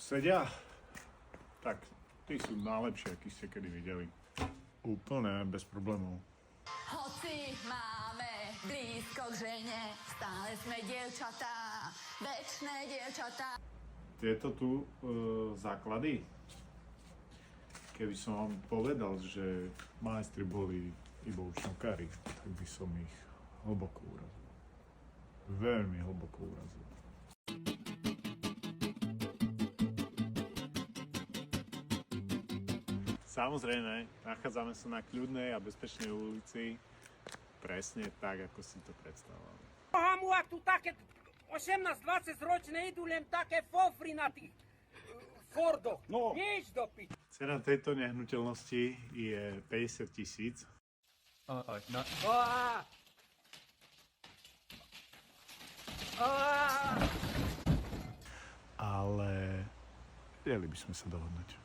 Sedia? Tak, tí sú najlepšie, aký ste kedy videli. Úplne, bez problémov. Hoci máme blízko k žene, stále sme dievčatá, večné dievčatá. Tieto tu základy, keby som vám povedal, že majstri boli iba učňokári, tak by som ich hlboko urazil. Veľmi hlboko urazil. Samozrejme, nachádzame sa na kľudnej a bezpečnej ulici, presne tak, ako si to predstavoval. Hamu, ak tu také 18-20 ročné idú len také fofry na tých Fordoch. No. Nič do piči. Cena tejto nehnuteľnosti je 50 000. Ale vedeli by sme sa dohodnúť.